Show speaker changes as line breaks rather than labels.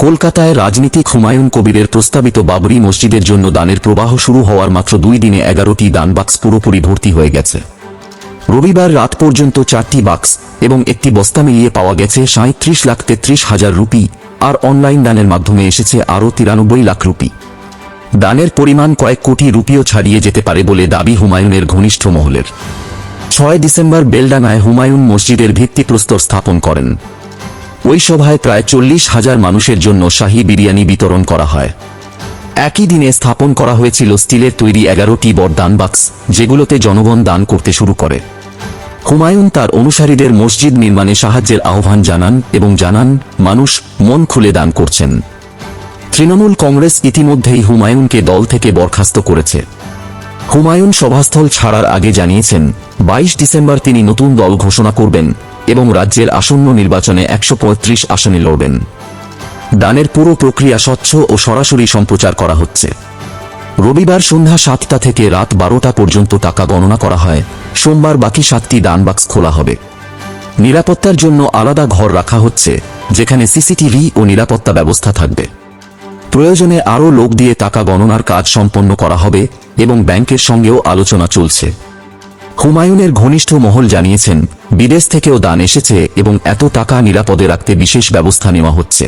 কলকাতায় রাজনীতিক হুমায়ুন কবিরের প্রস্তাবিত বাবরি মসজিদের জন্য দানের প্রবাহ শুরু হওয়ার মাত্র 2 দিনে 11টি দান বাক্স পুরোপুরি ভর্তি হয়ে গেছে। রবিবার রাত পর্যন্ত 4টি বাক্স এবং একটি বস্তা মিলিয়ে পাওয়া গেছে 37,33,000 রুপি, আর অনলাইন দানের মাধ্যমে এসেছে আরও 93 লাখ রুপি। দানের পরিমাণ কয়েক কোটি রুপিও ছাড়িয়ে যেতে পারে বলে দাবি হুমায়ুনের ঘনিষ্ঠ মহলের। 6 ডিসেম্বর বেলডাঙায় হুমায়ুন মসজিদের ভিত্তিপ্রস্তর স্থাপন করেন। ওই সভায় প্রায় 40,000 মানুষের জন্য শাহী বিরিয়ানি বিতরণ করা হয়। একই দিনে স্থাপন করা হয়েছিল স্টিলের তৈরি 11টি বড় দান বাক্স, যেগুলোতে জনগণ দান করতে শুরু করে। হুমায়ুন তার অনুসারীদের মসজিদ নির্মাণে সাহায্যের আহ্বান জানান এবং জানান মানুষ মন খুলে দান করছেন। তৃণমূল কংগ্রেস ইতিমধ্যেই হুমায়ুনকে দল থেকে বরখাস্ত করেছে। হুমায়ুন সভাস্থল ছাড়ার আগে জানিয়েছেন 22 ডিসেম্বর তিনি নতুন দল ঘোষণা করবেন এবং রাজ্যের আসন্ন নির্বাচনে 135 আসনে লড়বেন। দানের পুরো প্রক্রিয়া স্বচ্ছ ও সরাসরি সম্প্রচার করা হচ্ছে। রবিবার সন্ধ্যা 7টা থেকে রাত 12টা পর্যন্ত টাকা গণনা করা হয়। সোমবার বাকি 7টি দান বাক্স খোলা হবে। নিরাপত্তার জন্য আলাদা ঘর রাখা হচ্ছে, যেখানে সিসিটিভি ও নিরাপত্তা ব্যবস্থা থাকবে। প্রয়োজনে আরও লোক দিয়ে টাকা গণনার কাজ সম্পন্ন করা হবে এবং ব্যাংকের সঙ্গেও আলোচনা চলছে। হুমায়ুনের ঘনিষ্ঠ মহল জানিয়েছেন বিদেশ থেকেও দান এসেছে এবং এত টাকা নিরাপদে রাখতে বিশেষ ব্যবস্থা নেওয়া হচ্ছে।